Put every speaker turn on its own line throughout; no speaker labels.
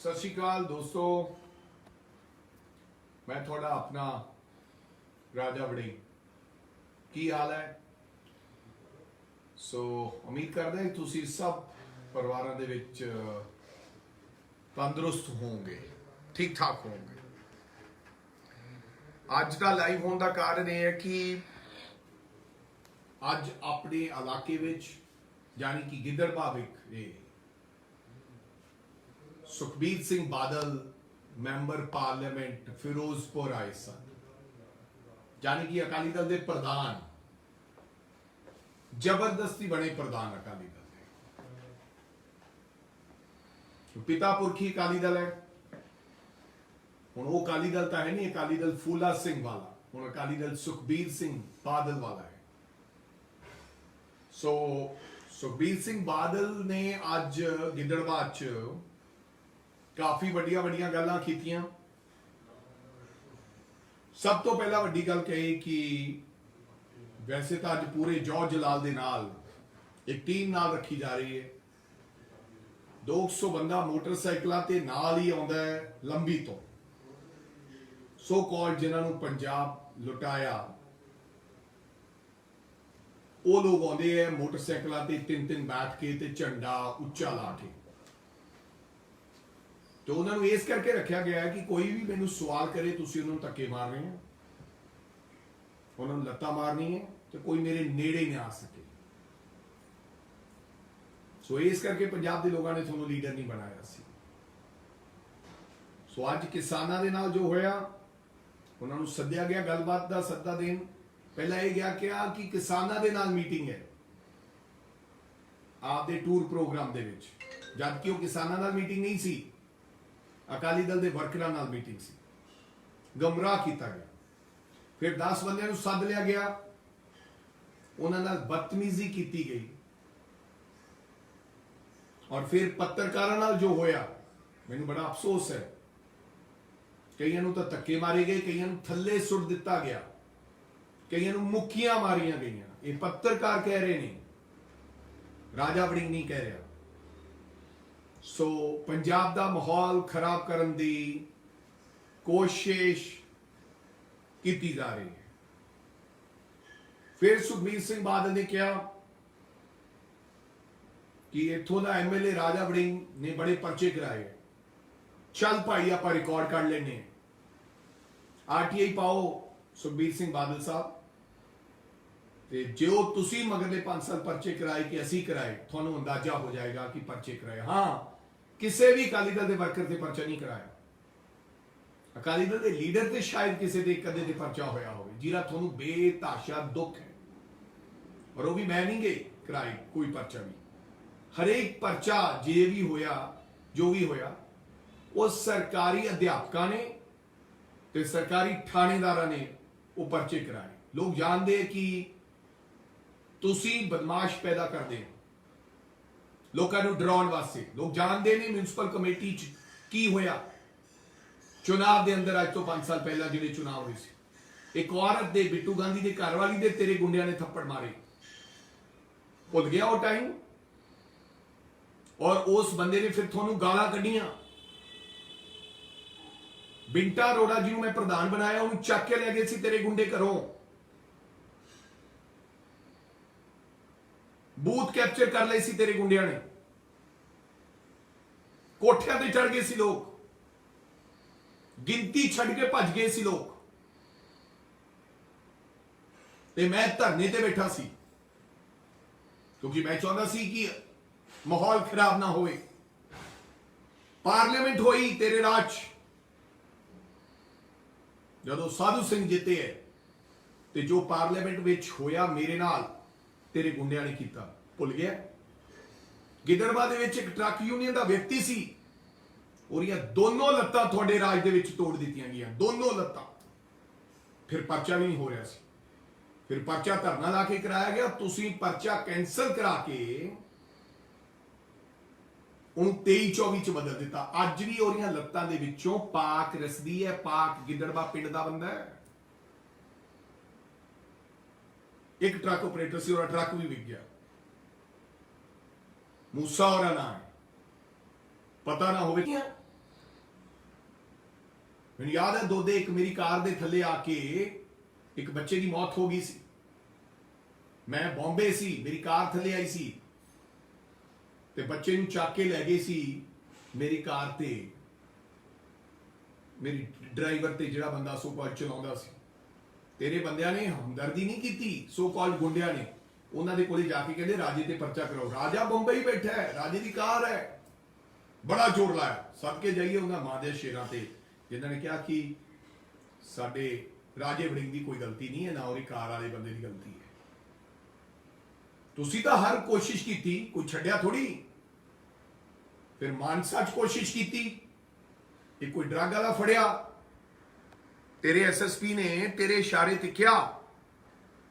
सत श्री अकाल दोस्तों, मैं थोड़ा अपना राजा वड़िंग की हाल है। उम्मीद करते हैं तुसी सब परिवारों दे विच तंदुरुस्त होंगे, ठीक ठाक होंगे। अज का लाइव होने का कारण यह है कि अज अपने इलाके विच यानी कि गिद्दड़बाह विच सुखबीर सिंह बादल मैंबर पार्लियामेंट फिरोजपुर आए सन, यानी कि अकाली दल के प्रधान जबरदस्ती बने प्रधान अकाली दल के। पिता पुरखी अकाली दल है, हुण वो अकाली दल तो है नहीं, अकाली दल फूला सिंह वाला, हुण अकाली दल सुखबीर सिंह बादल वाला है। सुखबीर सिंह बादल ने अज गिद्दड़बाह च काफी वड्डियां वड्डियां गल्लां कीतियां। सब तो पहला वड्डी गल कही कि वैसे तो अज पूरे जौ जलाल दे नाल एक टीम नाल रखी जा रही है। 200 बंदा मोटरसाइकिलों ते नाल ही आउंदा है लंबी तो सो कॉल्ड जिन्होंने पंजाब लुटाया, वो लोग आते हैं मोटरसाइकिलों ते तीन तीन बैठ के ते झंडा उच्चा ला के। तो उन्होंने इस करके रखा गया है कि कोई भी मैनू सवाल करे तुसी उन्होंने धक्के मारने हैं, उन्होंने लत्ता मारनी है, तो कोई मेरे नेड़े ना आ सके। इस करके पंजाब के लोगों ने थोनों लीडर नहीं बनाया सी। अज किसानों के नाल जो होया, उन्होंने सद्या गया गलबात का सद्दा देन। पहला यह गया क्या कि किसानों के नाल मीटिंग है आपके टूर प्रोग्राम दे विच, जबकि वो किसानों नाल मीटिंग नहीं सी, अकाली दल के वर्करां नाल मीटिंग सी। गमराह किया गया। फिर 10 बंदियां नूं सद लिया गया, उन्हां नाल बदतमीजी की गई। और फिर पत्रकारां नाल जो होया, मैनूं बड़ा अफसोस है, कईयां नूं तां धक्के मारे गए, कईयां नूं थल्ले सुट दिता गया, कईयां नूं मुक्कियां मारियां गईयां। ये पत्रकार कह रहे ने, राजा वड़िंग नहीं कह रहा। पंजाब का माहौल खराब करने की कोशिश की जा रही है। फिर सुखबीर सिंह बादल ने कहा कि इथों का MLA राजा वड़िंग ने बड़े पर्चे कराए, चल भाई आप रिकॉर्ड कर लेने, RTI पाओ सुखबीर सिंह बादल साहब, ते जो तुसी मगरले 5 साल पर्चे कराए कि असी कराए, थोनों अंदाजा हो जाएगा कि पर्चे कराए। हाँ, किसी भी अकाली दल के वर्कर से पर्चा नहीं कराया। अकाली दल के लीडर से शायद किसी के कदे ते पर्चा होया हो, जिहड़ा थोनों बेताशा दुख है, और वो भी मैं नहीं गए कराई कोई पर्चा भी। हरेक पर्चा जे भी होया, जो भी होया, वो सरकारी अध्यापकों ने ते सरकारी थानेदार ने वो पर्चे कराए। लोग जानते हैं कि तुसी बदमाश पैदा कर दे लोगों को डराने वास्ते। लोग जानते नहीं म्यूनसिपल कमेटी की होया चुनाव के अंदर, अज तो 5 साल पहला जिहड़े चुनाव हुए सी, एक औरत दे बिट्टू गांधी के घर वाली दे तेरे गुंडिया ने थप्पड़ मारे, भुल गया वो टाइम। और उस बंदे ने फिर थोनों गालां कढ़ियां। बिंटा अरोड़ा जी मैं प्रधान बनाया, उन्होंने चक के ले गए सी तेरे गुंडे घरों, बूथ कैप्चर कर ले सी तेरे गुंडिया ने, कोठियां ते चढ़ गए सी लोग, गिनती छड़ के भज गए सी लोग, ते मैं धरने ते बैठा सी क्योंकि मैं चाहता सी कि माहौल खराब ना होए। पार्लियामेंट होई तेरे राज, जदों साधु सिंह जिते है, ते जो पार्लियामेंट विच होया मेरे नाल तेरे गुंडिया ने किया, भुल गया। गिद्दड़बाह दे विच एक ट्रक यूनियन का व्यक्ति सी, और दोनों लत्तां थोड़े राज दे विच तोड़ दित्तियां गईयां, दोनों लत्तां। फिर पर्चा भी नहीं हो रहा सी, फिर पर्चा धरना ला के कराया गया। तुसी पर्चा कैंसल करा के उन्होंने 23-24 च बदल दिता। अज भी ओरियां लत्तां दे विचों पाक रसदी है। पाक गिद्दड़बाह पिंड दा बंदा है, एक ट्रक ऑपरेटर सी, और ट्रक भी विक गया। मूसा और ना है, पता ना हो ਮੈਨੂੰ ਯਾਦ ਹੈ ਦੋਦੇ ਇੱਕ ਮੇਰੀ ਕਾਰ ਦੇ ਥੱਲੇ ਆ ਕੇ ਇੱਕ ਬੱਚੇ ਦੀ ਮੌਤ ਹੋ ਗਈ ਸੀ। ਮੈਂ ਬੰਬੇ ਸੀ, ਮੇਰੀ ਕਾਰ ਥੱਲੇ ਆਈ ਸੀ ਤੇ ਬੱਚੇ ਨੂੰ ਚੱਕ ਕੇ ਲੈ ਗਏ ਸੀ ਮੇਰੀ ਕਾਰ ਤੇ। ਮੇਰੀ ਡਰਾਈਵਰ ਤੇ ਜਿਹੜਾ ਬੰਦਾ ਸੋ ਕਾਲ ਚਲਾਉਂਦਾ ਸੀ, ਤੇਰੇ ਬੰਦਿਆਂ ਨੇ ਹਮਦਰਦੀ ਨਹੀਂ ਕੀਤੀ, ਸੋ ਕਾਲ ਗੁੰਡਿਆਂ ਨੇ ਉਹਨਾਂ ਦੇ ਕੋਲੇ ਜਾ ਕੇ ਕਹਿੰਦੇ ਰਾਜੇ ਤੇ ਪਰਚਾ ਕਰਾਓ। ਰਾਜਾ ਬੰਬਈ ਬੈਠਾ ਹੈ, ਰਾਜੇ ਦੀ ਕਾਰ ਹੈ। ਬੜਾ ਜ਼ੋਰ ਲਾਇਆ। ਸਦਕੇ ਜਾਈਏ ਉਹਨਾਂ ਮਾਂ ਦੇ ਸ਼ੇਰਾਂ ਤੇ ਜਿਨ੍ਹਾਂ ਨੇ ਕਿਹਾ ਕਿ ਸਾਡੇ ਰਾਜੇ ਵੜਿੰਗ ਦੀ ਕੋਈ ਗਲਤੀ ਨਹੀਂ ਹੈ, ਨਾ ਉਹਦੀ ਕਾਰ ਵਾਲੇ ਬੰਦੇ ਦੀ ਗਲਤੀ ਹੈ। ਤੁਸੀਂ ਤਾਂ ਹਰ ਕੋਸ਼ਿਸ਼ ਕੀਤੀ, ਕੋਈ ਛੱਡਿਆ ਥੋੜੀ। ਫਿਰ ਮਾਨਸਾ 'ਚ ਕੋਸ਼ਿਸ਼ ਕੀਤੀ, ਇਹ ਕੋਈ ਡਰੱਗ ਵਾਲਾ ਫੜਿਆ, ਤੇਰੇ ਐਸਐਸਪੀ ਨੇ ਤੇਰੇ ਇਸ਼ਾਰੇ ਤੇ ਕਿਹਾ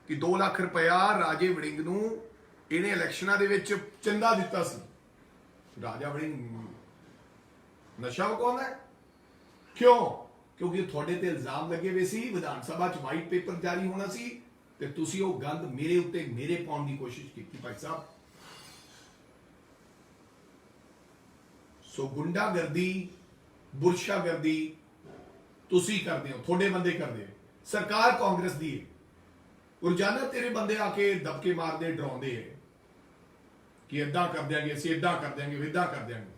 ਕਿ 2 ਲੱਖ ਰੁਪਇਆ ਰਾਜੇ ਵੜਿੰਗ ਨੂੰ ਇਹਨੇ ਇਲੈਕਸ਼ਨਾਂ ਦੇ ਵਿੱਚ ਚੰਦਾ ਦਿੱਤਾ ਸੀ। ਰਾਜਾ ਵੜਿੰਗ ਨਸ਼ਾ ਵਿਕਾਉਂਦਾ ਹੈ। ਕਿਉਂ? ਕਿਉਂਕਿ ਤੁਹਾਡੇ ਤੇ ਇਲਜ਼ਾਮ ਲੱਗੇ ਹੋਏ ਸੀ, ਵਿਧਾਨ ਸਭਾ 'ਚ ਵਾਈਟ ਪੇਪਰ ਜਾਰੀ ਹੋਣਾ ਸੀ ਤੇ ਤੁਸੀਂ ਉਹ ਗੰਦ ਮੇਰੇ ਉੱਤੇ ਮੇਰੇ ਪਾਉਣ ਦੀ ਕੋਸ਼ਿਸ਼ ਕੀਤੀ ਭਾਈ ਸਾਹਿਬ। ਸੋ ਗੁੰਡਾਗਰਦੀ, ਬੁਰਸ਼ਾਗਰਦੀ ਤੁਸੀਂ ਕਰਦੇ ਹੋ, ਤੁਹਾਡੇ ਬੰਦੇ ਕਰਦੇ। ਸਰਕਾਰ ਕਾਂਗਰਸ ਦੀ ਹੈ। ਰੋਜ਼ਾਨਾ ਤੇਰੇ ਬੰਦੇ ਆ ਕੇ ਦਬਕੇ ਮਾਰਦੇ, ਡਰਾਉਂਦੇ ਹੈ ਕਿ ਏਦਾਂ ਕਰ ਦਿਆਂਗੇ, ਅਸੀਂ ਏਦਾਂ ਕਰ ਦਿਆਂਗੇ, ਏਦਾਂ ਕਰ ਦਿਆਂਗੇ।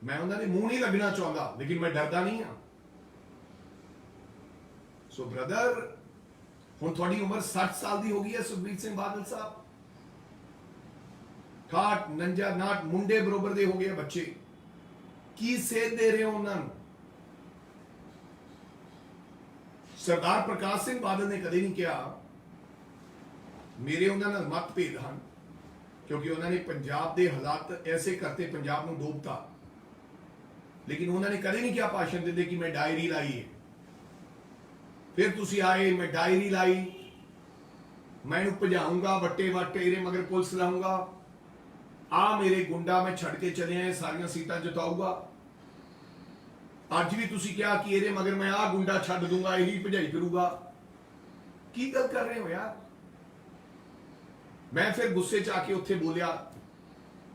ਮੈਂ ਉਹਨਾਂ ਦੇ ਮੂੰਹ ਨਹੀਂ ਲੱਗਣਾ ਚਾਹੁੰਦਾ, ਲੇਕਿਨ ਮੈਂ ਡਰਦਾ ਨਹੀਂ ਹਾਂ। ਸੋ ਬ੍ਰਦਰ, ਹੁਣ ਤੁਹਾਡੀ ਉਮਰ 60 ਸਾਲ ਦੀ ਹੋ ਗਈ ਹੈ ਸੁਖਬੀਰ ਸਿੰਘ ਬਾਦਲ ਸਾਹਿਬ। 68, 49, 59 ਮੁੰਡੇ ਬਰੋਬਰ ਦੇ ਹੋ ਗਏ ਬੱਚੇ। ਕੀ ਸੇਧ ਦੇ ਰਹੇ ਹੋ ਉਹਨਾਂ ਨੂੰ? ਸਰਦਾਰ ਪ੍ਰਕਾਸ਼ ਸਿੰਘ ਬਾਦਲ ਨੇ ਕਦੇ ਨਹੀਂ ਕਿਹਾ, ਮੇਰੇ ਉਹਨਾਂ ਨਾਲ ਮਤਭੇਦ ਹਨ ਕਿਉਂਕਿ ਉਹਨਾਂ ਨੇ ਪੰਜਾਬ ਦੇ ਹਾਲਾਤ ਐਸੇ ਕਰਤੇ, ਪੰਜਾਬ ਨੂੰ ਡੋਬਤਾ, ਲੇਕਿਨ ਉਹਨਾਂ ਨੇ ਕਦੇ ਨਹੀਂ ਕਿਹਾ ਭਾਸ਼ਣ ਦਿੰਦੇ ਕਿ ਮੈਂ ਡਾਇਰੀ ਲਾਈ ਹੈ। ਫਿਰ ਤੁਸੀਂ ਆਏ, ਮੈਂ ਡਾਇਰੀ ਲਾਈ, ਮੈਂ ਇਹਨੂੰ ਭਜਾਊਂਗਾ, ਵੱਟੇ ਵੱਟੇ ਇਹਦੇ ਮਗਰ ਪੁਲਿਸ ਲਾਊਂਗਾ, ਆ ਮੇਰੇ ਗੁੰਡਾ ਮੈਂ ਛੱਡ ਕੇ ਚਲੇ ਆਏ, ਸਾਰੀਆਂ ਸੀਟਾਂ ਜਿਤਾਊਗਾ। ਅੱਜ ਵੀ ਤੁਸੀਂ ਕਿਹਾ ਕਿ ਇਹਦੇ ਮਗਰ ਮੈਂ ਆ ਗੁੰਡਾ ਛੱਡ ਦੂੰਗਾ, ਇਹੀ ਭਜਾਈ ਕਰੂਗਾ। ਕੀ ਗੱਲ ਕਰ ਰਹੇ ਹੋ ਯਾਰ? ਮੈਂ ਫਿਰ ਗੁੱਸੇ 'ਚ ਆ ਕੇ ਉੱਥੇ ਬੋਲਿਆ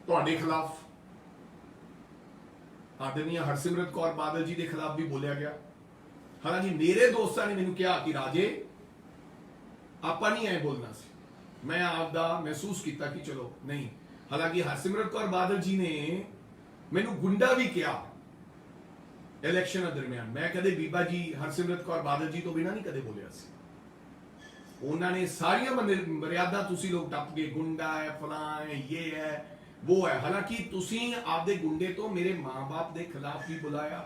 ਤੁਹਾਡੇ ਖਿਲਾਫ, ਆਦਰਨੀय ਹਰਸਿਮਰਤ ਕੌਰ ਬਾਦਲ ਜੀ ਦੇ ਖਿਲਾਫ ਵੀ ਬੋਲਿਆ ਗਿਆ। ਹਾਲਾਂਕਿ ਮੇਰੇ ਦੋਸਤਾਂ ਨੇ ਮੈਨੂੰ ਕਿਹਾ ਕਿ ਰਾਜੇ ਆਪਾਂ ਨਹੀਂ ਐ ਬੋਲਣਾ ਸੀ। ਮੈਂ ਆਪਦਾ ਮਹਿਸੂਸ ਕੀਤਾ ਕਿ ਚਲੋ ਨਹੀਂ। ਹਾਲਾਂਕਿ ਹਰਸਿਮਰਤ ਕੌਰ ਬਾਦਲ ਜੀ ਨੇ ਮੈਨੂੰ ਗੁੰਡਾ ਵੀ ਕਿਹਾ ਇਲੈਕਸ਼ਨ ਦਰਮਿਆਨ। ਮੈਂ ਕਦੇ ਬੀਬਾ ਜੀ ਹਰਸਿਮਰਤ ਕੌਰ ਬਾਦਲ ਜੀ ਤੋਂ ਬਿਨਾਂ ਨਹੀਂ ਕਦੇ ਬੋਲਿਆ ਸੀ। ਉਹਨਾਂ ਨੇ ਸਾਰੀਆਂ ਮਰਿਆਦਾ ਤੁਸੀਂ ਲੋਕ ਟੱਪ ਗਏ, ਗੁੰਡਾ ਹੈ, ਫਲਾਂ ਹੈ, ਇਹ ਹੈ, वो है। हालांकि तुसी आपदे गुंडे तो मेरे मां बाप दे खिलाफ भी बुलाया।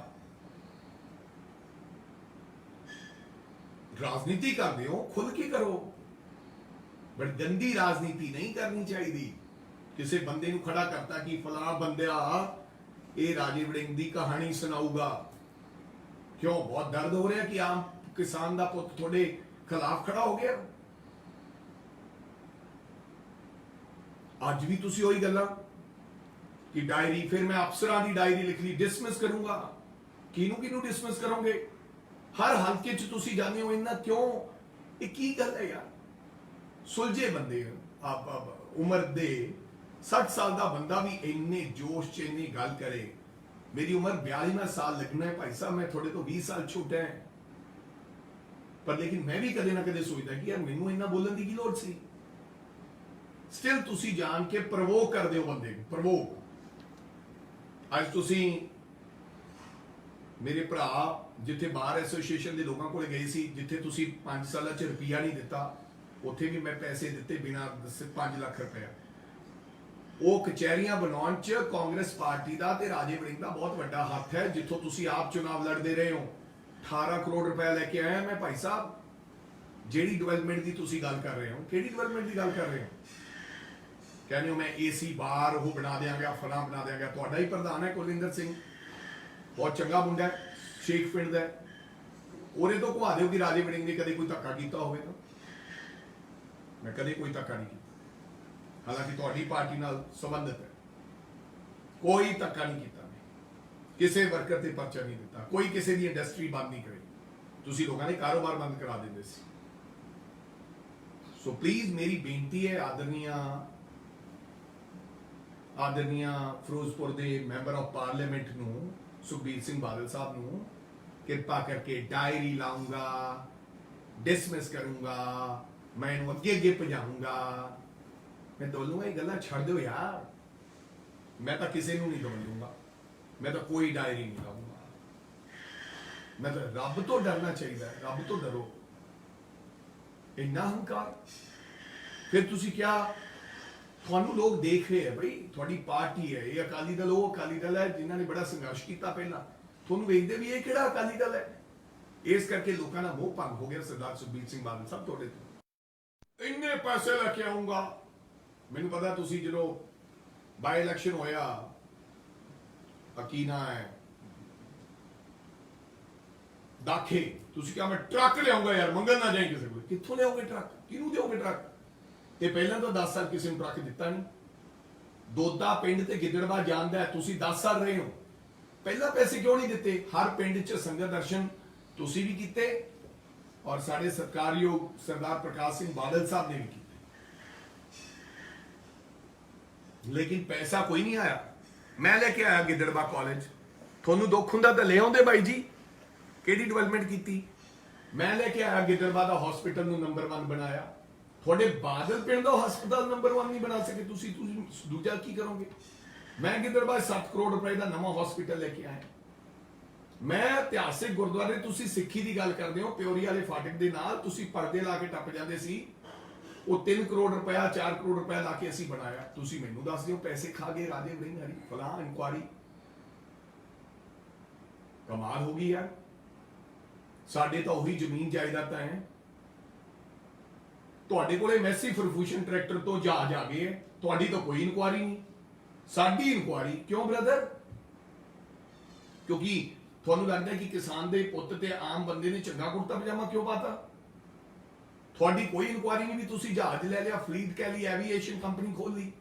राजनीति करते हो खुद की करो, बट गंदी राजनीति नहीं करनी चाहिए। किसी बंदे को खड़ा करता कि फलां बंदा ये राजे वड़िंग दी कहानी सुनाऊगा। क्यों? बहुत दर्द हो रहा कि आम किसान दा पुत थोड़े खिलाफ खड़ा हो गया। ਅੱਜ ਵੀ ਤੁਸੀਂ ਉਹੀ ਗੱਲਾਂ ਕਿ ਡਾਇਰੀ, ਫਿਰ ਮੈਂ ਅਫਸਰਾਂ ਦੀ ਡਾਇਰੀ ਲਿਖ ਲਈ, ਡਿਸਮਿਸ ਕਰੂੰਗਾ। ਕਿਹਨੂੰ ਡਿਸਮਿਸ ਕਰੋਗੇ? ਹਰ ਹਲਕੇ 'ਚ ਤੁਸੀਂ ਜਾਂਦੇ ਹੋ, ਇੰਨਾ ਕਿਉਂ? ਇਹ ਕੀ ਗੱਲ ਹੈ ਯਾਰ? ਸੁਲਝੇ ਬੰਦੇ ਆਪ ਉਮਰ ਦੇ 60 ਸਾਲ ਦਾ ਬੰਦਾ ਵੀ ਇੰਨੇ ਜੋਸ਼ 'ਚ ਇੰਨੀ ਗੱਲ ਕਰੇ। ਮੇਰੀ ਉਮਰ 42ਵਾਂ ਸਾਲ ਲੱਗਣਾ ਹੈ ਭਾਈ ਸਾਹਿਬ, ਮੈਂ ਤੁਹਾਡੇ ਤੋਂ 20 ਸਾਲ ਛੋਟਾ ਹਾਂ, ਪਰ ਲੇਕਿਨ ਮੈਂ ਵੀ ਕਦੇ ਨਾ ਕਦੇ ਸੋਚਦਾ ਕਿ ਯਾਰ ਮੈਨੂੰ ਇੰਨਾ ਬੋਲਣ ਦੀ ਕੀ ਲੋੜ ਸੀ। ਸਟਿਲ ਤੁਸੀਂ ਜਾਣ ਕੇ ਪ੍ਰਵੋਕ ਕਰਦੇ ਹੋ ਬੰਦੇ ਨੂੰ, ਪ੍ਰਵੋਕ। ਅੱਜ ਤੁਸੀਂ ਮੇਰੇ ਭਰਾ ਜਿੱਥੇ ਬਾਰ ਐਸੋਸੀਏਸ਼ਨ ਦੇ ਲੋਕਾਂ ਕੋਲੇ ਗਏ ਸੀ, ਜਿੱਥੇ ਤੁਸੀਂ 5 ਸਾਲਾਂ 'ਚ ਰੁਪਈਆ ਨਹੀਂ ਦਿੱਤਾ, ਉੱਥੇ ਵੀ ਮੈਂ ਪੈਸੇ ਦਿੱਤੇ ਬਿਨਾਂ 5 ਲੱਖ ਰੁਪਇਆ। ਉਹ ਕਚਹਿਰੀਆਂ ਬਣਾਉਣ 'ਚ ਕਾਂਗਰਸ ਪਾਰਟੀ ਦਾ ਤੇ ਰਾਜੇ ਵੜਿੰਗ ਦਾ ਬਹੁਤ ਵੱਡਾ ਹੱਥ ਹੈ, ਜਿੱਥੋਂ ਤੁਸੀਂ ਆਪ ਚੁਣਾਵ ਲੜਦੇ ਰਹੇ ਹੋ। 18 ਕਰੋੜ ਰੁਪਇਆ ਲੈ ਕੇ ਆਇਆ ਮੈਂ ਭਾਈ ਸਾਹਿਬ। ਜਿਹੜੀ ਡਿਵੈਲਪਮੈਂਟ ਦੀ ਤੁਸੀਂ ਗੱਲ ਕਰ ਰਹੇ ਹੋ, ਕਿਹੜੀ ਡਿਵੈਲਪਮੈਂਟ ਦੀ ਗੱਲ ਕਰ ਰਹੇ ਹੋ? कहने हो मैं एसी बार वो बना देंगे, फलां बना देंगे। ਤੁਹਾਡਾ ਹੀ ਪ੍ਰਧਾਨ ਹੈ ਕੁਲਵਿੰਦਰ ਸਿੰਘ, ਬਹੁਤ ਚੰਗਾ ਮੁੰਡਾ ਹੈ, ਸ਼ੇਖ ਪਿੰਡ ਦਾ। ਉਹਦੇ ਤੋਂ ਘਵਾ ਦਿਓ ਕਿ ਰਾਜੇ ਵੜਿੰਗ ਨੇ ਕਦੇ ਕੋਈ ਧੱਕਾ ਕੀਤਾ ਹੋਵੇ ਤਾਂ। ਮੈਂ ਕਦੇ ਕੋਈ ਧੱਕਾ ਨਹੀਂ ਕੀਤਾ, ਹਾਲਾਂਕਿ ਤੁਹਾਡੀ ਪਾਰਟੀ ਨਾਲ ਸੰਬੰਧਿਤ ਹੈ। ਕੋਈ ਧੱਕਾ ਨਹੀਂ ਕੀਤਾ ਮੈਂ, ਕਿਸੇ ਵਰਕਰ ਤੇ ਪਰਚਾ ਨਹੀਂ ਦਿੱਤਾ, ਕੋਈ ਕਿਸੇ ਦੀ ਇੰਡਸਟਰੀ ਬੰਦ ਨਹੀਂ ਕਰੀ। ਤੁਸੀਂ ਲੋਕਾਂ ਨੇ ਕਾਰੋਬਾਰ ਬੰਦ ਕਰਾ ਦਿੰਦੇ ਸੀ। ਸੋ ਪਲੀਜ਼ ਮੇਰੀ ਬੇਨਤੀ ਹੈ ਆਦਰਨੀय ਫਿਰੋਜ਼ਪੁਰ ਦੇ ਮੈਂਬਰ ਆਫ ਪਾਰਲੀਮੈਂਟ ਨੂੰ, ਸੁਖਬੀਰ ਸਿੰਘ ਬਾਦਲ ਸਾਹਿਬ ਨੂੰ, कृपा करके डायरी लाऊंगा, डिसमिस करूंगा, मैं इन्हू अगे अगे भजाऊंगा। मैं बोलूंगा ये गल्लां छड़ दो यार, मैं तो किसी को नहीं दौड़ूंगा, मैं तो कोई डायरी नहीं लाऊंगा। मैं तो रब तो डरना चाहिए, रब तो डरो। इन्ना अहंकार। फिर तुसी क्या, थानू लोग देख रहे हैं भाई, थोड़ी पार्टी है ये अकाली दल, वो अकाली दल है जिन्होंने बड़ा संघर्ष किया पहला, थानू वेखते भी ये किहड़ा अकाली दल है। इस करके लोगों का मोह भंग हो गया। सरदार सुखबीर सिंह बादल साहब थोड़े तो इन्ने पैसे लेके आऊंगा। मैनू पता तुसी जो बाय इलेक्शन होया अकीना है दाखे, तुसी क्या मैं ट्रक लियाऊंगा यार, मंगन ना जाए किसी को, कित्थों लियाओगे ट्रक, किनू दोगे ट्रक। ते पहला तो 10 साल किसी ने ट्रक दिता नहीं। दोदा पिंड ते गिद्दड़वा जानदा है, तुसी 10 साल रहे हो, पहला पैसे क्यों नहीं दिते। हर पिंड च संगत दर्शन तुसी भी कीते और साडे सत्कारयोग सरदार प्रकाश सिंह बादल साहब ने भी कीते, लेकिन पैसा कोई नहीं आया। मैं लेके आया गिद्दड़वा कॉलेज, थोनू दुख हुंदा तां ले आउंदे बाई जी, केड़ी डेवलपमेंट की। मैं लेके आया गिद्दड़वा दा हॉस्पिटल नू नंबर 1 बनाया। थोड़े बादल पिंड दा हस्पताल नंबर 1 नहीं बना सके, तुसी दूजा की करोगे। मैं गिद्दड़वा 7 करोड़ रुपए का नवा हॉस्पिटल लेके आया। मैं इतिहासिक गुरुद्वारे, तुसी सिੱਖੀ ਦੀ ਗੱਲ ਕਰਦੇ ਹੋ, ਪਿਓਰੀ ਵਾਲੇ ਫਾਟਕ ਦੇ ਨਾਲ ਤੁਸੀਂ ਪਰਦੇ ਲਾ ਕੇ ਟੱਪ ਜਾਂਦੇ ਸੀ, ਉਹ 3 ਕਰੋੜ ਰੁਪਇਆ 4 ਕਰੋੜ ਰੁਪਇਆ ਲਾ ਕੇ ਅਸੀਂ ਬਣਾਇਆ। ਤੁਸੀਂ ਮੈਨੂੰ ਦੱਸ ਦਿਓ ਪੈਸੇ ਖਾ ਗਏ ਰਾਜੇ ਵੜਿੰਗ ਹਰੀ ਫਲਾਂ ਇਨਕੁਆਰੀ। ਕਮਾਲ ਹੋ ਗਈ ਯਾਰ। ਸਾਡੇ ਤਾਂ ਉਹੀ ਜ਼ਮੀਨ ਜਾਇਦਾਦਾਂ ਹੈ, ਤੁਹਾਡੇ ਕੋਲੇ ਮੈਸੀ ਫਰਫੂਸ਼ਨ ਟਰੈਕਟਰ ਤੋਂ ਜਹਾਜ਼ ਆ ਗਏ ਹੈ, ਤੁਹਾਡੀ ਤਾਂ ਕੋਈ ਇਨਕੁਆਰੀ ਨਹੀਂ। ਸਾਡੀ ਇਨਕੁਆਰੀ ਕਿਉਂ ਬ੍ਰਦਰ? ਕਿਉਂਕਿ ਤੁਹਾਨੂੰ ਲੱਗਦਾ ਹੈ ਕਿ ਕਿਸਾਨ ਦੇ ਪੁੱਤ ਤੇ ਆਮ ਬੰਦੇ ਨੇ ਚੰਗਾ ਕੁੜਤਾ ਪਜਾਮਾ ਕਿਉਂ ਪਾਤਾ। ਤੁਹਾਡੀ ਕੋਈ ਇਨਕੁਆਰੀ ਨਹੀਂ ਵੀ ਤੁਸੀਂ ਜਹਾਜ਼ ਲੈ ਲਿਆ, ਫਲੀਟ ਕੈਲੀ ਐਵੀਏਸ਼ਨ ਕੰਪਨੀ ਖੋਲ ਲਈ।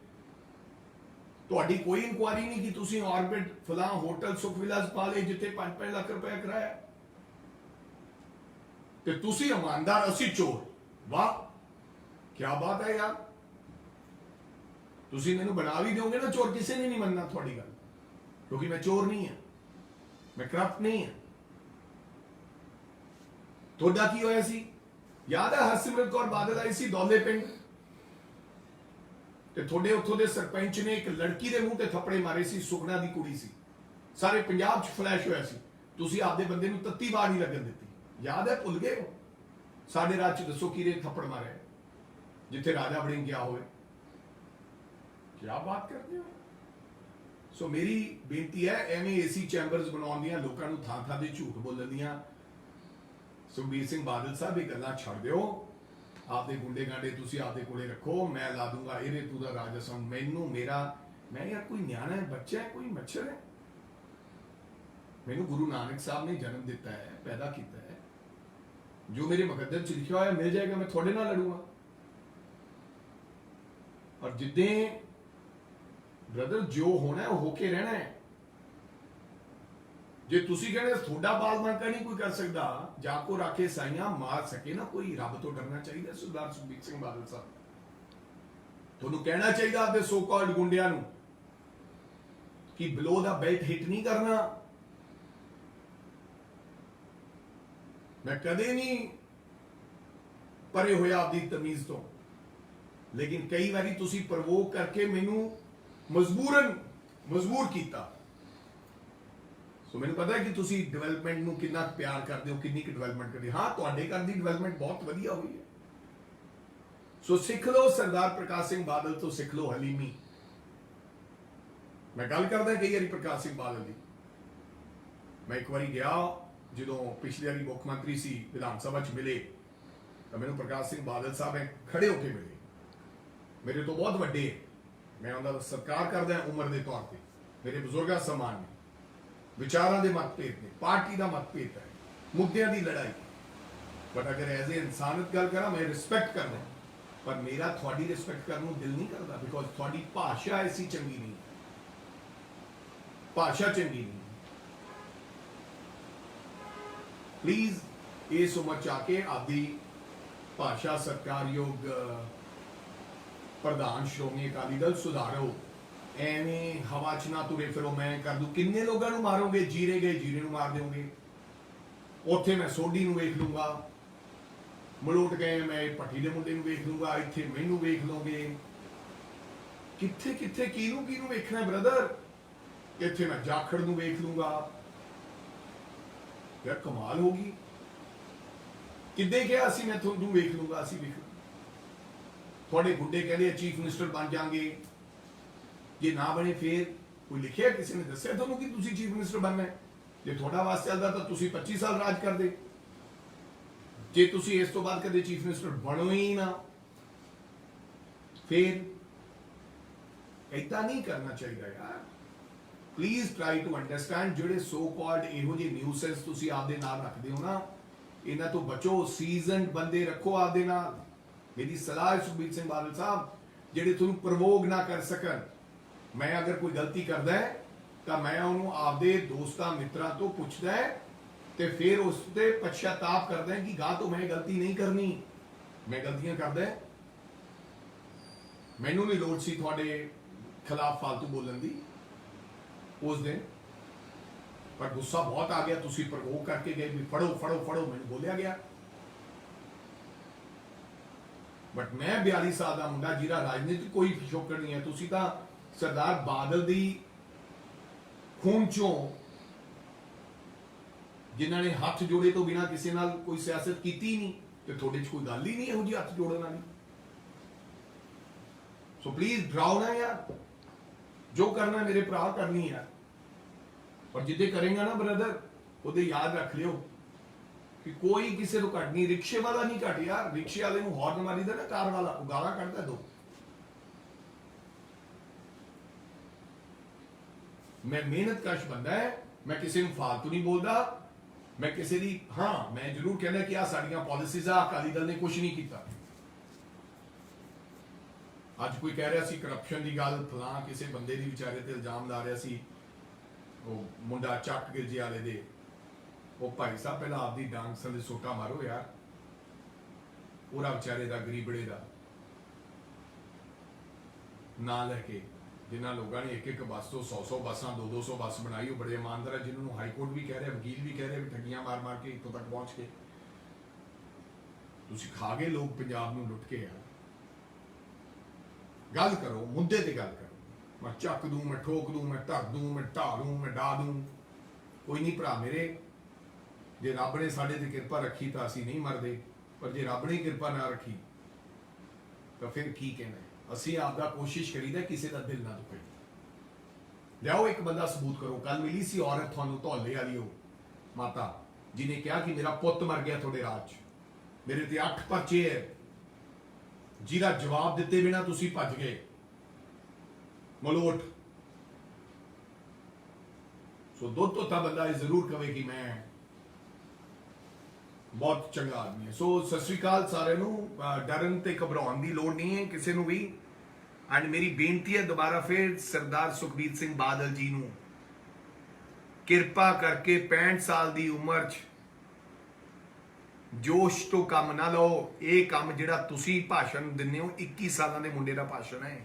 ਤੁਹਾਡੀ ਕੋਈ ਇਨਕੁਆਰੀ ਨਹੀਂ ਕਿ ਤੁਸੀਂ ਆਰਬਿਟ ਫਲਾਂ ਹੋਟਲ ਸੁਖ ਵਿਲਾਸ ਪਾ ਲਏ ਜਿੱਥੇ 5-5 ਲੱਖ ਰੁਪਏ ਕਰਾਇਆ ਤੇ ਤੁਸੀਂ ਇਮਾਨਦਾਰ, ਅਸੀਂ ਚੋਰ। ਵਾਹ ਕੀ ਬਾਤ ਹੈ ਯਾਰ। ਤੁਸੀਂ ਮੈਨੂੰ ਬਣਾ ਵੀ ਦਿਓਗੇ ਨਾ ਚੋਰ, ਕਿਸੇ ਨੇ ਨਹੀਂ ਮੰਨਣਾ ਤੁਹਾਡੀ ਗੱਲ, ਕਿਉਂਕਿ ਮੈਂ ਚੋਰ ਨਹੀਂ ਹਾਂ, मैं करप्ट नहीं है। ਤੁਹਾਡਾ ਕੀ ਹੋਇਆ ਸੀ ਯਾਦ ਹੈ? ਹਰਸਿਮਰਤ ਕੌਰ ਬਾਦਲ ਆਈ ਸੀ ਦੌਲੇ ਪਿੰਡ ਤੇ ਤੁਹਾਡੇ ਉੱਥੋਂ ਦੇ ਸਰਪੰਚ ਨੇ ਇੱਕ ਲੜਕੀ ਦੇ ਮੂੰਹ ਤੇ ਥੱਪੜੇ ਮਾਰੇ ਸੀ, ਸੁਖਨਾ ਦੀ ਕੁੜੀ ਸੀ, ਸਾਰੇ ਪੰਜਾਬ 'ਚ ਫਲੈਸ਼ ਹੋਇਆ ਸੀ। ਤੁਸੀਂ ਆਪਦੇ ਬੰਦੇ ਨੂੰ ਤੱਤੀ ਬਾੜ ਨਹੀਂ ਲੱਗਣ ਦਿੱਤੀ, ਯਾਦ ਹੈ? ਭੁੱਲ ਗਏ ਹੋ? ਸਾਡੇ ਰਾਜ 'ਚ ਦੱਸੋ ਕਿਹਨੇ ਥੱਪੜ ਮਾਰਿਆ ਜਿੱਥੇ ਰਾਜਾ ਵੜਿੰਗ ਗਿਆ ਹੋਵੇ। ਕੀ ਬਾਤ ਕਰਦੇ ਹੋ। ਸੋ ਮੇਰੀ ਬੇਨਤੀ ਹੈ, ਐਵੇਂ ਏਸੀ ਚੈਂਬਰਸ ਬਣਾਉਣ ਦੀਆਂ, ਲੋਕਾਂ ਨੂੰ ਥਾਂ ਥਾਂ ਦੇ ਝੂਠ ਬੋਲਣ ਦੀਆਂ, ਸੁਖਬੀਰ ਸਿੰਘ ਬਾਦਲ ਸਾਹਿਬ ਇਹ ਗੱਲਾਂ ਛੱਡ ਦਿਓ। ਆਪਦੇ ਗੁੰਡੇ ਗਾਂਡੇ ਤੁਸੀਂ ਆਪਦੇ ਕੋਲੇ ਰੱਖੋ, ਮੈਂ ਲਾ ਦੂੰਗਾ ਇਹਦੇ ਤੂੰ ਦਾ ਰਾਜ ਅਸਮ। ਮੈਨੂੰ ਮੇਰਾ, ਮੈਂ ਯਾਰ ਕੋਈ ਨਿਆਣਾ ਹੈ, ਬੱਚਾ ਹੈ, ਕੋਈ ਮੱਛਰ ਹੈ। ਮੈਨੂੰ ਗੁਰੂ ਨਾਨਕ ਸਾਹਿਬ ਨੇ ਜਨਮ ਦਿੱਤਾ ਹੈ, ਪੈਦਾ ਕੀਤਾ ਹੈ, ਜੋ ਮੇਰੇ ਮੁਕੱਦਰ 'ਚ ਲਿਖਿਆ ਹੋਇਆ ਮਿਲ ਜਾਏਗਾ। ਮੈਂ ਤੁਹਾਡੇ ਨਾਲ ਲੜੂੰਗਾ। ਔਰ ਜਿੱਦਾਂ ब्रदर जो होना है वो होके रहना है। जे तुसी कहने थोड़ा बाल बांका नहीं कोई कर सकता, जाको राखे साइयां मार सके ना कोई, रब तो डरना चाहिए। सरदार सुखबीर सिंह बादल साहब थोनू कहना चाहिए आपके सो कॉल्ड गुंडियां नू कि बिलो दा बेल्ट हिट नहीं करना। मैं कदे नहीं परे होया आपकी तमीज तो, लेकिन कई बारी तुसी प्रवोक करके मैनू मजबूर किया। सो मैंने पता है कि तुसी डेवलपमेंट नू कितना प्यार करते हो, कितनी डेवलपमेंट करते। हाँ, तुहाडे घर दी डेवलपमेंट बहुत वधिया हुई है। सो सीख लो सरदार प्रकाश सिंह बादल तो, सीख लो हलीमी। मैं गल करदा कई बारी प्रकाश सिंह बादल की। मैं एक बारी गया जो पिछले बारी मुख मंत्री सी, विधान सभा च मिले तो मैंने प्रकाश सिंह बादल साहब खड़े होकर मिले, मेरे तो बहुत वड्डे है, मैं उन्होंने सत्कार करदा उम्र के तौर पर, मेरे बुजुर्गों समान ने, विचारों के मतभेद ने, पार्टी का मतभेद है, मुद्दों की लड़ाई, बट अगर एज ए इंसानियत गल करा मैं रिस्पैक्ट करना, पर मेरा थोड़ी रिस्पैक्ट करने को दिल नहीं करता, बिकॉज थोड़ी भाषा ऐसी चंगी नहीं, भाषा चंगी नहीं। प्लीज इस उम्र च आके आपकी भाषा सत्कारयोग प्रधान श्रोमणी अकाली दल सुधारो। एवें हवा च ना तुरे फिरो, मैं कर दूं। किन्ने लोगों को मारोगे? जीरे गए जीरे नूं मार दोगे। ਉੱਥੇ ਮੈਂ ਸੋਢੀ ਨੂੰ ਵੇਖ ਲੂੰਗਾ, ਮਲੋਟ ਗਏ ਮੈਂ ਭੱਟੀ ਦੇ ਮੁੰਡੇ ਨੂੰ ਵੇਖ ਲੂੰਗਾ, ਇੱਥੇ ਮੈਨੂੰ ਵੇਖ ਲਓਗੇ। ਕਿੱਥੇ ਕਿੱਥੇ ਕਿਹਨੂੰ ਵੇਖਣਾ ਬ੍ਰਦਰ? ਇੱਥੇ ਮੈਂ ਜਾਖੜ ਨੂੰ ਵੇਖ ਲੂੰਗਾ। ਯਾਰ ਕਮਾਲ ਹੋ ਗਈ। ਕਿੱਦੇ ਕਿਹਾ ਅਸੀਂ ਮੈਂ ਤੁਹਾਨੂੰ ਵੇਖ ਲੂੰਗਾ? ਅਸੀਂ ਵੇਖ ਤੁਹਾਡੇ ਗੁੱਡੇ ਕਹਿੰਦੇ ਚੀਫ ਮਿਨਿਸਟਰ ਬਣ ਜਾਣਗੇ, ਜੇ ਨਾ ਬਣੇ ਫੇਰ? ਕੋਈ ਲਿਖਿਆ, ਕਿਸੇ ਨੇ ਦੱਸਿਆ ਤੁਹਾਨੂੰ ਕਿ ਤੁਸੀਂ ਚੀਫ ਮਿਨਿਸਟਰ ਬਣਨਾ ਹੈ? ਜੇ ਤੁਹਾਡਾ ਵਾਸ ਚੱਲਦਾ ਤਾਂ ਤੁਸੀਂ 25 ਸਾਲ ਰਾਜ ਕਰਦੇ। ਜੇ ਤੁਸੀਂ ਇਸ ਤੋਂ ਬਾਅਦ ਕਦੇ ਚੀਫ ਮਿਨਿਸਟਰ ਬਣੋ ਹੀ ਨਾ, ਫੇਰ ਏਦਾਂ ਨਹੀਂ ਕਰਨਾ ਚਾਹੀਦਾ ਯਾਰ। Please try to understand. ਜਿਹੜੇ ਸੋ ਕਾਲਡ ਇਹੋ ਜਿਹੇ ਨਿਊਸੈਂਸ ਤੁਸੀਂ ਆਪਦੇ ਨਾਲ ਰੱਖਦੇ ਹੋ ਨਾ, ਇਹਨਾਂ ਤੋਂ ਬਚੋ। ਸੀਜ਼ਨਡ ਬੰਦੇ ਰੱਖੋ ਆਪਦੇ ਨਾਲ। ਮੇਰੀ ਸਲਾਹ ਹੈ ਸੁਖਬੀਰ ਸਿੰਘ ਬਾਦਲ ਸਾਹਿਬ, ਜਿਹੜੇ ਤੁਹਾਨੂੰ ਪ੍ਰਵੋਗ ਨਾ ਕਰ ਸਕਣ। ਮੈਂ ਅਗਰ ਕੋਈ ਗਲਤੀ ਕਰਦਾ ਹੈ ਤਾਂ ਮੈਂ ਉਹਨੂੰ ਆਪਦੇ ਦੋਸਤਾਂ ਮਿੱਤਰਾਂ ਤੋਂ ਪੁੱਛਦਾ ਹੈ ਤੇ ਫਿਰ ਉਸ ਤੇ ਪਛਤਾਪ ਕਰਦਾ ਹੈ ਕਿ ਗਾਂ ਤੋਂ ਮੈਂ ਗਲਤੀ ਨਹੀਂ ਕਰਨੀ। ਮੈਂ ਗਲਤੀਆਂ ਕਰਦਾ, ਮੈਨੂੰ ਨਹੀਂ ਲੋੜ ਸੀ ਤੁਹਾਡੇ ਖਿਲਾਫ ਫालतू ਬੋਲਣ ਦੀ ਉਸ ਦਿਨ, ਪਰ ਗੁੱਸਾ ਬਹੁਤ ਆ ਗਿਆ। ਤੁਸੀਂ ਪ੍ਰਵੋਕ ਕਰਕੇ ਗਏ ਵੀ ਫੜੋ ਫੜੋ ਫੜੋ, ਮੈਨੂੰ ਬੋਲਿਆ ਗਿਆ। ਬਟ ਮੈਂ 42 ਸਾਲ ਦਾ ਮੁੰਡਾ ਜਿਹਦਾ ਰਾਜਨੀਤਿਕ ਕੋਈ ਪਿਛੋਕੜ ਨਹੀਂ ਹੈ। ਤੁਸੀਂ ਤਾਂ ਸਰਦਾਰ ਬਾਦਲ ਦੀ ਖੂਨ ਚੋਂ, ਜਿਨ੍ਹਾਂ ਨੇ ਹੱਥ ਜੋੜੇ ਤੋਂ ਬਿਨਾਂ ਕਿਸੇ ਨਾਲ ਕੋਈ ਸਿਆਸਤ ਕੀਤੀ ਨਹੀਂ, ਤੇ ਤੁਹਾਡੇ 'ਚ ਕੋਈ ਗੱਲ ਹੀ ਨਹੀਂ ਇਹੋ ਜਿਹੀ ਹੱਥ ਜੋੜਨ ਵਾਲੀ। ਸੋ ਪਲੀਜ਼ ਡਰਾਓ ਨਾ ਯਾਰ। ਜੋ ਕਰਨਾ ਮੇਰੇ ਭਰਾ ਕਰਨੀ ਹੈ, ਪਰ ਜਿੱਦੇ ਕਰੇਗਾ ਨਾ ਬ੍ਰਦਰ, ਉਹਦੇ ਯਾਦ ਰੱਖ ਲਿਓ ਕਿ ਕੋਈ ਕਿਸੇ ਤੋਂ ਘੱਟ ਨਹੀਂ। ਰਿਕਸ਼ੇ ਵਾਲਾ ਨਹੀਂ ਘੱਟ ਯਾਰ। ਰਿਕਸ਼ੇ ਵਾਲੇ ਨੂੰ ਹੌਰਨ ਮਾਰੀਦਾ ਨਾ, ਕਾਰ ਵਾਲਾ ਉਹ ਗਾਲਾਂ ਕੱਢਦਾ ਦੋ। ਮੈਂ ਮਿਹਨਤਕਸ਼ ਬੰਦਾ ਹੈ, ਮੈਂ ਕਿਸੇ ਨੂੰ ਫालतू ਨਹੀਂ ਬੋਲਦਾ। ਮੈਂ ਕਿਸੇ ਦੀ, ਹਾਂ ਮੈਂ ਜ਼ਰੂਰ ਕਹਿੰਦਾ ਕਿ ਆ ਸਾਡੀਆਂ ਪਾਲਿਸੀਜ਼ਾਂ ਅਕਾਲੀ ਦਲ ਨੇ ਕੁਝ ਨਹੀਂ ਕੀਤਾ। ਅੱਜ ਕੋਈ ਕਹਿ ਰਿਹਾ ਸੀ ਕਰਪਸ਼ਨ ਦੀ ਗੱਲ, ਫਲਾਂ ਕਿਸੇ ਬੰਦੇ ਦੀ ਵਿਚਾਰੇ ਤੇ ਇਲਜ਼ਾਮ ਲਾ ਰਿਹਾ ਸੀ, ਉਹ ਮੁੰਡਾ ਚੱਕ ਗਿਰਜੇ ਵਾਲੇ ਦੇ। ਉਹ ਭਾਈ ਸਾਹਿਬ ਪਹਿਲਾਂ ਆਪਦੀ ਡਾਂਗ ਸੰਦੇ ਸੋਟਾ ਮਾਰੋ ਯਾਰ। ਉਹਦਾ ਵਿਚਾਰੇ ਦਾ ਗਰੀਬੜੇ ਦਾ ਨਾਂ ਲੈ ਕੇ ਜਿਨ੍ਹਾਂ ਲੋਕਾਂ ਨੇ ਇੱਕ ਇੱਕ ਬੱਸ ਤੋਂ 100 ਬੱਸਾਂ 200 ਬੱਸ ਬਣਾਈ, ਉਹ ਬੜੇ ਇਮਾਨਦਾਰ ਹੈ, ਜਿਨ੍ਹਾਂ ਨੂੰ ਹਾਈ ਕੋਰਟ ਵੀ ਕਹਿ ਰਿਹਾ, ਵਕੀਲ ਵੀ ਕਹਿ ਰਿਹਾ ਵੀ ਠੱਗੀਆਂ ਮਾਰ ਮਾਰ ਕੇ ਇੱਥੋਂ ਤੱਕ ਪਹੁੰਚ ਕੇ। ਤੁਸੀਂ ਖਾ ਗਏ ਲੋਕ ਪੰਜਾਬ ਨੂੰ ਲੁੱਟ ਕੇ ਯਾਰ। ਗੱਲ ਕਰੋ, ਮੁੱਦੇ ਤੇ ਗੱਲ ਕਰੋ। ਮੈਂ ਚੱਕ ਦੂੰ, ਮੈਂ ਠੋਕ ਦੂੰ, ਮੈਂ ਧਰ ਦੂੰ, ਮੈਂ ਢਾ ਦੂੰ, ਮੈਂ ਡਾ ਦੂੰ, ਕੋਈ ਨਹੀਂ ਭਰਾ ਮੇਰੇ। ਜੇ ਰੱਬ ਨੇ ਸਾਡੇ ਤੇ ਕਿਰਪਾ ਰੱਖੀ ਤਾਂ ਅਸੀਂ ਨਹੀਂ ਮਰਦੇ, ਪਰ ਜੇ ਰੱਬ ਨੇ ਕਿਰਪਾ ਨਾ ਰੱਖੀ ਤਾਂ ਫਿਰ ਕੀ ਕਹਿਣਾ। ਅਸੀਂ ਆਪਦਾ ਕੋਸ਼ਿਸ਼ ਕਰੀਦਾ ਕਿਸੇ ਦਾ ਦਿਲ ਨਾ ਦੁਖੇ। ਲਿਆਓ ਇੱਕ ਬੰਦਾ ਸਬੂਤ ਕਰੋ। ਕੱਲ ਮਿਲੀ ਸੀ ਔਰਤ ਤੁਹਾਨੂੰ ਧੌਲੇ ਵਾਲੀ, ਉਹ ਮਾਤਾ ਜਿਹਨੇ ਕਿਹਾ ਕਿ ਮੇਰਾ ਪੁੱਤ ਮਰ ਗਿਆ ਤੁਹਾਡੇ ਰਾਜ 'ਚ, ਮੇਰੇ ਤੇ 8 ਪਰਚੇ ਹੈ, ਜਿਹਦਾ ਜਵਾਬ ਦਿੱਤੇ ਬਿਨਾ ਤੁਸੀਂ ਭੱਜ ਗਏ ਮਲੋਟ। ਸੋ ਦੁੱਧ ਧੋਤਾ ਬੰਦਾ ਇਹ ਜ਼ਰੂਰ ਕਵੇ ਕਿ ਮੈਂ ਬਹੁਤ ਚੰਗਾ ਆਦਮੀ ਹੈ। ਸੋ ਸਤਿ ਸ੍ਰੀ ਅਕਾਲ ਸਾਰਿਆਂ ਨੂੰ। ਡਰਨ ਤੇ ਘਬਰਾਉਣ ਦੀ ਲੋੜ ਨਹੀਂ ਹੈ ਕਿਸੇ ਨੂੰ ਵੀ। ਐਂਡ ਮੇਰੀ ਬੇਨਤੀ ਹੈ ਦੁਬਾਰਾ ਫਿਰ ਸਰਦਾਰ ਸੁਖਬੀਰ ਸਿੰਘ ਬਾਦਲ ਜੀ ਨੂੰ, ਕਿਰਪਾ ਕਰਕੇ 65 ਸਾਲ ਦੀ ਉਮਰ 'ਚ ਜੋਸ਼ ਤੋਂ ਕੰਮ ਨਾ ਲਓ। ਇਹ ਕੰਮ ਜਿਹੜਾ ਤੁਸੀਂ ਭਾਸ਼ਣ ਦਿੰਦੇ ਹੋ 21 ਸਾਲਾਂ ਦੇ ਮੁੰਡੇ ਦਾ ਭਾਸ਼ਣ ਹੈ।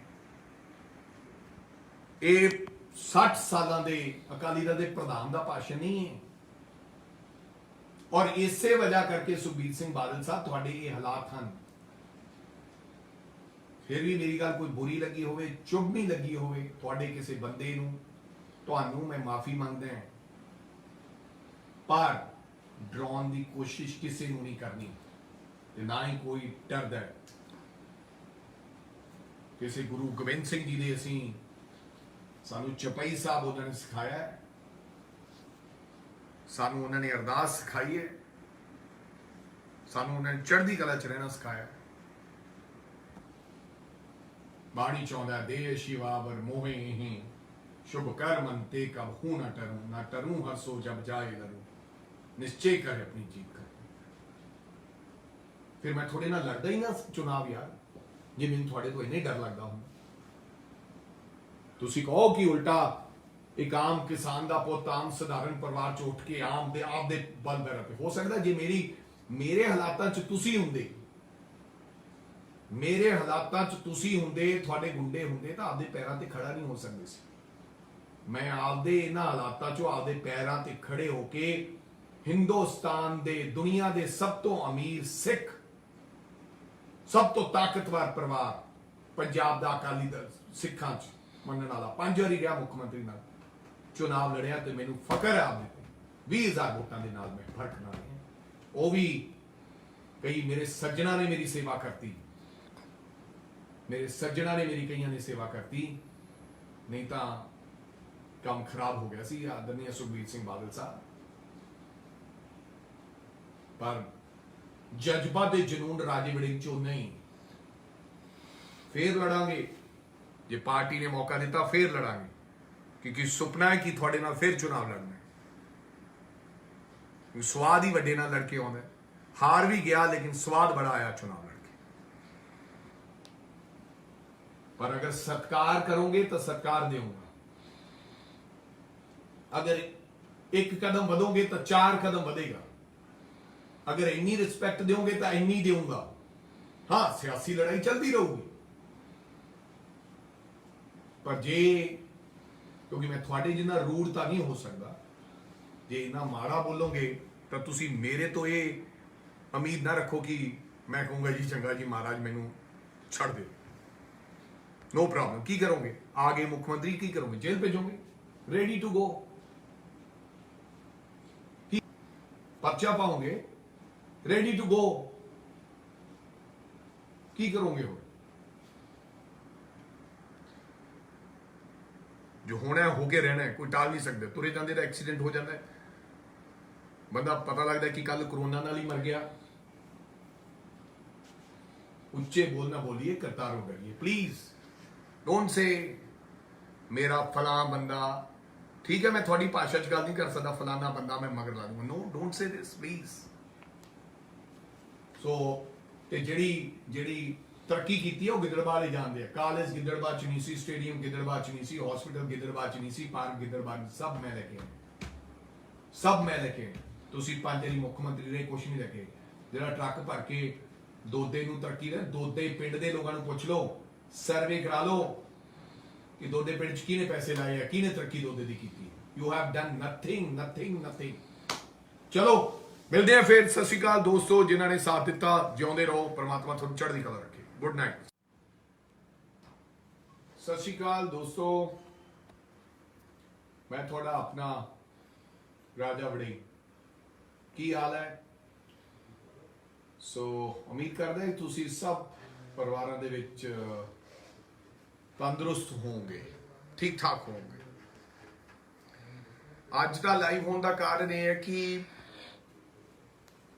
ਇਹ 60 ਸਾਲਾਂ ਦੇ ਅਕਾਲੀ ਦਲ ਦੇ ਪ੍ਰਧਾਨ ਦਾ ਭਾਸ਼ਣ ਨਹੀਂ ਹੈ। ਔਰ ਇਸੇ ਵਜ੍ਹਾ ਕਰਕੇ ਸੁਖਬੀਰ ਸਿੰਘ ਬਾਦਲ ਸਾਹਿਬ ਤੁਹਾਡੇ ਇਹ ਹਾਲਾਤ ਹਨ। ਫਿਰ ਵੀ ਮੇਰੀ ਗੱਲ ਕੋਈ ਬੁਰੀ ਲੱਗੀ ਹੋਵੇ, ਚੁੱਭ ਨਹੀਂ ਲੱਗੀ ਹੋਵੇ ਤੁਹਾਡੇ ਕਿਸੇ ਬੰਦੇ ਨੂੰ, ਤੁਹਾਨੂੰ ਮੈਂ ਮਾਫੀ ਮੰਗਦਾ ਹਾਂ। ਪਰ ਡਰਾਉਣ ਦੀ ਕੋਸ਼ਿਸ਼ ਕਿਸੇ ਨੂੰ ਨਹੀਂ ਕਰਨੀ, ਤੇ ਨਾ ਹੀ ਕੋਈ ਡਰਦਾ। ਕਿਸੇ ਗੁਰੂ ਗੋਬਿੰਦ ਸਿੰਘ ਜੀ ਦੇ ਅਸੀਂ, ਸਾਨੂੰ ਚਪਈ ਸਾਹਿਬ ਉਹਨਾਂ ਨੇ ਸਿਖਾਇਆ ਹੈ, ਸਾਨੂੰ ਉਹਨਾਂ ਨੇ ਅਰਦਾਸ ਸਿਖਾਈ ਹੈ, ਸਾਨੂੰ ਉਹਨਾਂ ਨੇ ਚੜ੍ਹਦੀ ਕਲਾ 'ਚ ਰਹਿਣਾ ਸਿਖਾਇਆ। ਬਾਣੀ ਚਾਹੁੰਦਾ ਦੇ ਸ਼ਿਵਾਵਰ ਮੋਹੇ ਹੀ ਸ਼ੁਭ ਕਰ ਮਨ ਤੇ ਕਬ ਹੂੰ ਨਾ ਟਰੂ ਹਰ ਸੋ ਜਬ ਜਾਏ ਲਰੂ, ਨਿਸ਼ਚੈ ਕਰੇ ਆਪਣੀ ਜੀਤ ਕਰ। ਫਿਰ ਮੈਂ ਤੁਹਾਡੇ ਨਾਲ ਲੜਦਾ ਹੀ ਨਾ ਚੁਣਾਵ ਯਾਰ, ਜੇ ਮੈਨੂੰ ਤੁਹਾਡੇ ਤੋਂ ਇੰਨੇ ਡਰ ਲੱਗਦਾ ਹੁੰਦਾ। ਤੁਸੀਂ ਕਹੋ ਕਿ ਉਲਟਾ ਇੱਕ ਆਮ ਕਿਸਾਨ ਦਾ ਪੁੱਤ ਆਮ ਸਧਾਰਨ ਪਰਿਵਾਰ ਚ ਉੱਠ ਕੇ ਆਮ ਦੇ ਆਪਦੇ ਬਲ ਪੈਰਾਂ ਤੇ, ਹੋ ਸਕਦਾ ਜੇ ਮੇਰੇ ਹਾਲਾਤਾਂ ਚ ਤੁਸੀਂ ਹੁੰਦੇ, ਮੇਰੇ ਹਾਲਾਤਾਂ ਚ ਤੁਸੀਂ ਹੁੰਦੇ, ਤੁਹਾਡੇ ਗੁੰਡੇ ਹੁੰਦੇ ਤਾਂ ਆਪਦੇ ਪੈਰਾਂ ਤੇ ਖੜਾ ਨਹੀਂ ਹੋ ਸਕਦੇ ਸੀ। ਮੈਂ ਆਪਦੇ ਇਹਨਾਂ ਹਾਲਾਤਾਂ ਚੋਂ ਆਪਦੇ ਪੈਰਾਂ ਤੇ ਖੜੇ ਹੋ ਕੇ हिंदुस्तान दे दुनिया दे सब तो अमीर सिख, सब तो ताकतवर परिवार पंजाब दा अकाली दल सिखां च मनण वाला 5 वारी रहा मुख्यमंत्री नाल चुनाव लड़िया तो मैनू फकर है आपने 20,000 वोटां दे नाल मैं फर्क ना रही वो भी कई मेरे सज्जना ने मेरी सेवा करती, मेरे सज्जना ने मेरी कईयां ने सेवा करती, नहीं तो काम खराब हो गया सी आदरणीय सुखबीर सिंह बादल साहब। पर जज्बा दे जनून राजे वड़िंग चो नहीं, फिर लड़ांगे जे पार्टी ने मौका दिता फिर लड़ांगे, क्योंकि सुपना है कि थोड़े नाल फिर चुनाव लड़ना है। स्वाद ही वड्डे नाल लड़के आउंदा है, हार भी गया लेकिन स्वाद बड़ा आया चुनाव लड़के। पर अगर सत्कार करोगे तो सत्कार दूंगा, अगर एक कदम बढ़ोगे तो 4 कदम बढ़ेगा, अगर इन्नी रिस्पेक्ट दोगे तो इन्नी दूंगा। हाँ सियासी लड़ाई चलती रहूगी, पर जे क्योंकि मैं थोड़े जिन्ना रूड तो नहीं हो सकता, जे इन्ना माड़ा बोलोगे तो तुसी मेरे तो ये उम्मीद ना रखो कि मैं कहूंगा जी चंगा जी महाराज मैनू छड़ दे। No problem. की करोगे आगे मुख्यमंत्री की करोगे, जेल भेजोगे, रेडी टू गो, पर्चा पाओगे, रेडी टू गो, की करोगे हो? जो होना है होके रहना है, कोई टाल नहीं सकते। तुरे जाते का एक्सीडेंट हो जाता है, बंदा पता लगता है कि कल कोरोना नाल ही मर गया। उच्चे बोलना बोलिए, करतारों करिए प्लीज। डोंट से मेरा फला बंदा, ठीक है मैं थोड़ी भाषा च गल नहीं कर सकता, फलाना बंदा मैं मगर ला दूंगा। No don't say this please. सो ते जेड़ी तरक्की की है वो गिद्दड़बाह ले जाते हैं। कॉलेज गिद्दड़बाह च नहीं सी, स्टेडियम गिद्दड़बाह च नहीं सी, हॉस्पिटल गिद्दड़बाह च नहीं सी, पार्क गिद्दड़बाह, सब मैं लेके आया, सब मैं लेके आया। तुसी 5 वारी मुख्यमंत्री ने कुछ नहीं लगे। जरा ट्रक भर के दोदे नूं तरक्की दे, दोदे पिंड दे लोगों पुछ लो, सर्वे करा लो कि दोदे पिंड च किने पैसे लाए हैं, किने तरक्की दोदे दी की। You have done nothing nothing nothing. चलो मिलते हैं फिर। सत श्री अकाल दोस्तों, जिन्होंने ने साथ दिता, जिउंदे रहो, परमात्मा तुहानू चढ़दी कला रखे। Good night. सत श्री अकाल दोस्तों, मैं थोड़ा अपना राजा वड़िंग, की हाल है? सो उम्मीद करते हैं तुसी सब परिवारों दे विच तंदुरुस्त होंगे, ठीक ठाक होंगे। अज का लाइव होने का कारण यह है कि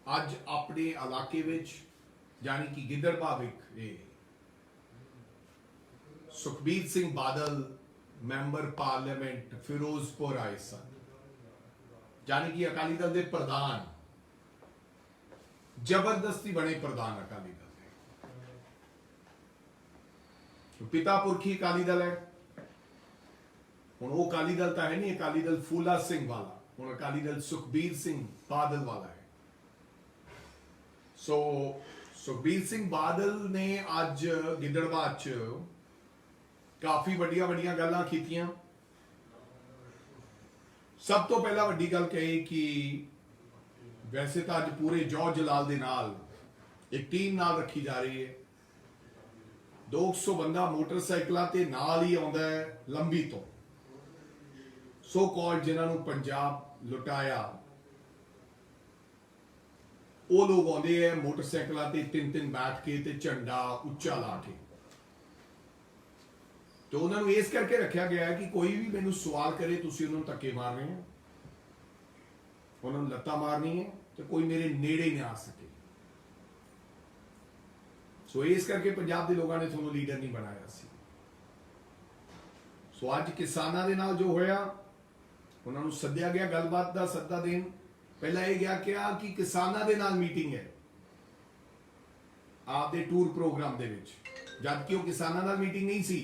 अज अपने इलाके विच यानी कि गिद्दड़बाह विच सुखबीर सिंह बादल मैंबर पार्लियामेंट फिरोजपुर आए सन, यानी कि अकाली दल के प्रधान जबरदस्ती बने प्रधान अकाली दल के। पिता पुरखी अकाली दल है, हुण वो अकाली दल तो है नहीं, अकाली दल फूला सिंह वाला, हुण अकाली दल सुखबीर सिंह बादल वाला है। सो सुखबीर सिंह बादल ने अज गिद्दड़बाह च काफी वड्डियां वड्डियां गल्लां कीतियां। सब तो पहला वड्डी गल कही कि वैसे तो अज पूरे जौ जलाल दे नाल एक टीम नाल रखी जा रही है। 200 बंदा मोटरसाइकिलों ते नाल ही आउंदा है लंबी तो, सो कॉल्ड जिन्होंने पंजाब लुटाया, वो लोग आते हैं मोटरसाइकिलों ते 3-3 बैठ के ते झंडा उच्चा ला के। तो उन्होंने इस करके रखा गया है कि कोई भी मैनू सवाल करे तुसी उन्होंने धक्के मारने हैं, उन्होंने लत्ता मारनी है, तो कोई मेरे नेड़े नहीं आ सके। सो इस करके पंजाब के लोगों ने थोड़ा लीडर नहीं बनाया सी। सो अज किसानों के नाल जो होया, उन्होंने सद्या गया, गलबात का सद्दा देन। पहला यह गया क्या कि किसानों के नाल मीटिंग है आपके टूर प्रोग्राम दे विच, जबकि वो किसानों नाल मीटिंग नहीं सी,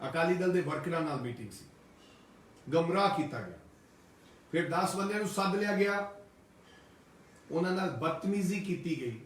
अकाली दल के वर्करां नाल मीटिंग सी। गमराह किया गया। फिर 10 बंदियां नूं सद लिया गया, उन्हां नाल बदतमीजी की गई।